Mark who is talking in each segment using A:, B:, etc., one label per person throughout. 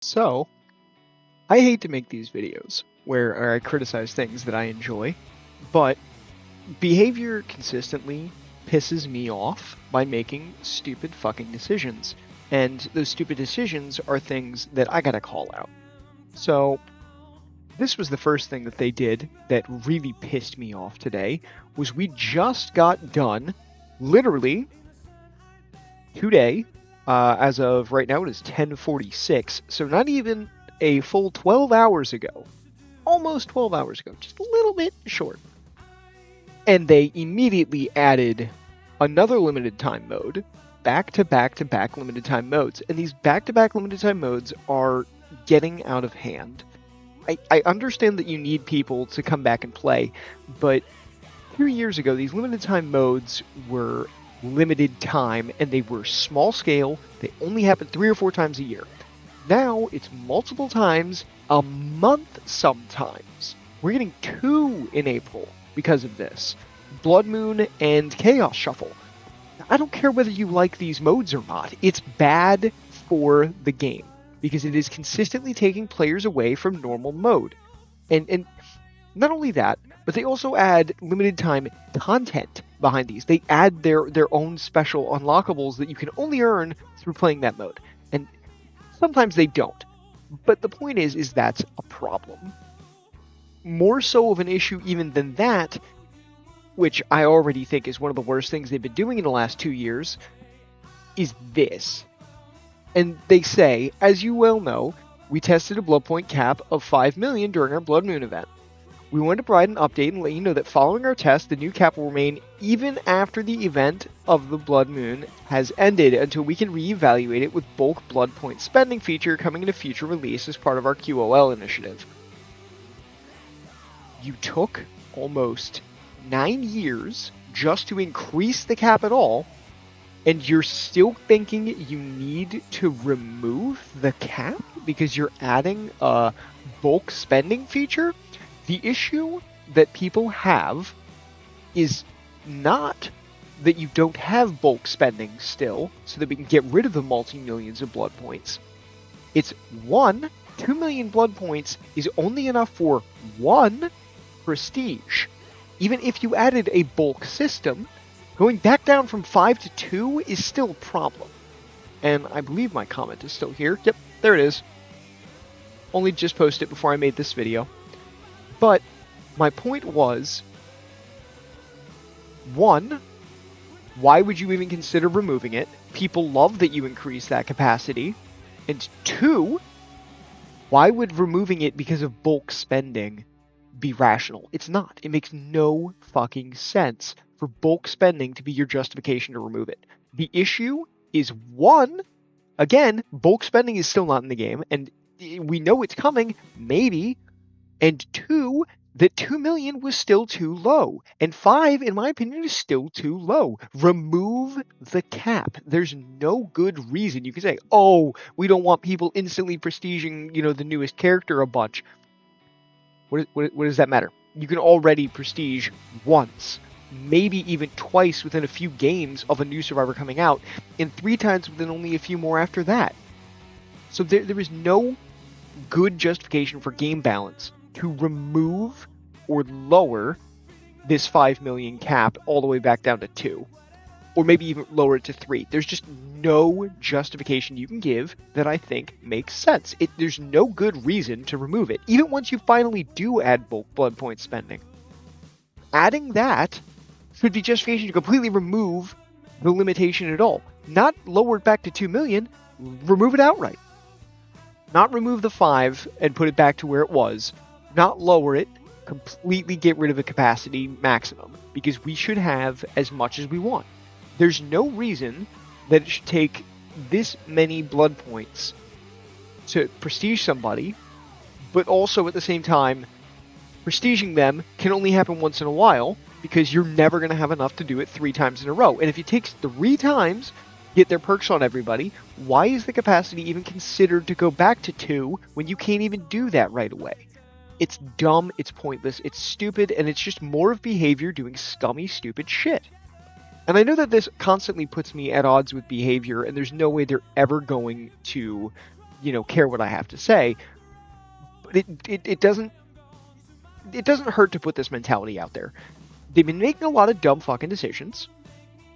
A: So, I hate to make these videos where I criticize things that I enjoy, but behavior consistently pisses me off by making stupid fucking decisions. And those stupid decisions are things that I gotta call out. So, this was the first thing that they did that really pissed me off today, was we just got done, literally, today, as of right now it is 10:46, so not even a full 12 hours ago, almost 12 hours ago, just a little bit short. And they immediately added another limited time mode, back-to-back-to-back limited time modes, and these back-to-back limited time modes are getting out of hand. I understand that you need people to come back and play, but 2 years ago, these limited time modes were limited time, and they were small scale. They only happened 3 or 4 times a year. Now, it's multiple times a month sometimes. We're getting 2 in April because of this. Blood Moon and Chaos Shuffle. I don't care whether you like these modes or not. It's bad for the game, because it is consistently taking players away from normal mode. And not only that, but they also add limited time content behind these. They add their own special unlockables that you can only earn through playing that mode. And sometimes they don't. But the point is that's a problem. More so of an issue even than that, which I already think is one of the worst things they've been doing in the last 2 years, is this. And they say, as you well know, we tested a blood point cap of 5 million during our Blood Moon event. We wanted to provide an update and let you know that following our test, the new cap will remain even after the event of the Blood Moon has ended until we can reevaluate it with bulk blood point spending feature coming in a future release as part of our QOL initiative. You took almost 9 years just to increase the cap at all, and you're still thinking you need to remove the cap because you're adding a bulk spending feature? The issue that people have is not that you don't have bulk spending still, so that we can get rid of the multi-millions of blood points. It's 2 million blood points is only enough for 1 prestige. Even if you added a bulk system, going back down from 5 to 2 is still a problem. And I believe my comment is still here. Yep, there it is. Only just posted it before I made this video. But my point was, 1, why would you even consider removing it? People love that you increase that capacity. And 2, why would removing it because of bulk spending be rational? It's not. It makes no fucking sense for bulk spending to be your justification to remove it. The issue is, 1, again, bulk spending is still not in the game, and we know it's coming, maybe. And 2, that 2 million was still too low. And 5, in my opinion, is still too low. Remove the cap. There's no good reason you can say, oh, we don't want people instantly prestiging, the newest character a bunch. What does that matter? You can already prestige once, maybe even twice within a few games of a new Survivor coming out, and 3 times within only a few more after that. So there is no good justification for game balance to remove or lower this 5 million cap all the way back down to 2. Or maybe even lower it to 3. There's just no justification you can give that I think makes sense. There's no good reason to remove it, even once you finally do add bulk blood point spending. Adding that should be justification to completely remove the limitation at all. Not lower it back to 2 million, remove it outright. Not remove the 5 and put it back to where it was. Not lower it, completely get rid of the capacity maximum, because we should have as much as we want. There's no reason that it should take this many blood points to prestige somebody, but also at the same time, prestiging them can only happen once in a while, because you're never going to have enough to do it 3 times in a row. And if it takes 3 times, get their perks on everybody, why is the capacity even considered to go back to 2 when you can't even do that right away? It's dumb, it's pointless, it's stupid, and it's just more of behavior doing scummy, stupid shit. And I know that this constantly puts me at odds with behavior, and there's no way they're ever going to care what I have to say. But it doesn't hurt to put this mentality out there. They've been making a lot of dumb fucking decisions.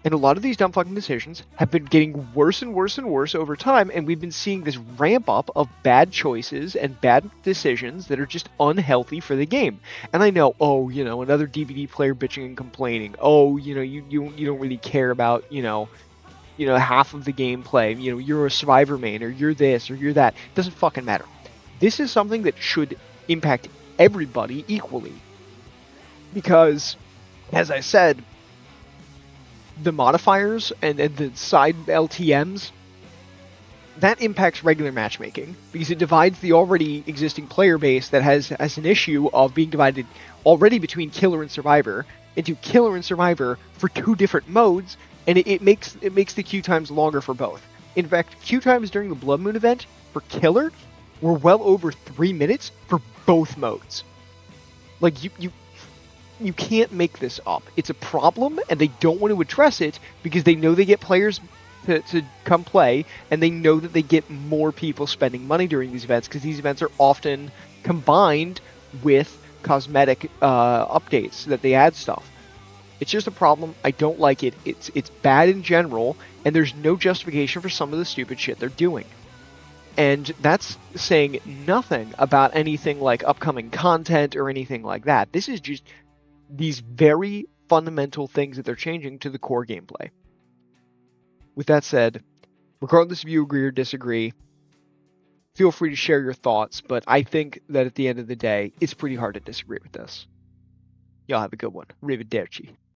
A: And a lot of these dumb fucking decisions have been getting worse and worse and worse over time, and we've been seeing this ramp up of bad choices and bad decisions that are just unhealthy for the game. And I know, another DVD player bitching and complaining. Oh, you don't really care about, half of the gameplay. You're a survivor main, or you're this, or you're that. It doesn't fucking matter. This is something that should impact everybody equally. Because, as I said, the modifiers and the side LTMs, that impacts regular matchmaking because it divides the already existing player base that has an issue of being divided already between killer and survivor into killer and survivor for 2 different modes, and it makes the queue times longer for both. In fact, queue times during the Blood Moon event for killer were well over 3 minutes for both modes. Like, you can't make this up. It's a problem, and they don't want to address it because they know they get players to come play, and they know that they get more people spending money during these events because these events are often combined with cosmetic updates that they add stuff. It's just a problem. I don't like it. It's bad in general, and there's no justification for some of the stupid shit they're doing. And that's saying nothing about anything like upcoming content or anything like that. This is just these very fundamental things that they're changing to the core gameplay. With that said, regardless if you agree or disagree, feel free to share your thoughts, but I think that at the end of the day, it's pretty hard to disagree with this. Y'all have a good one. Arrivederci.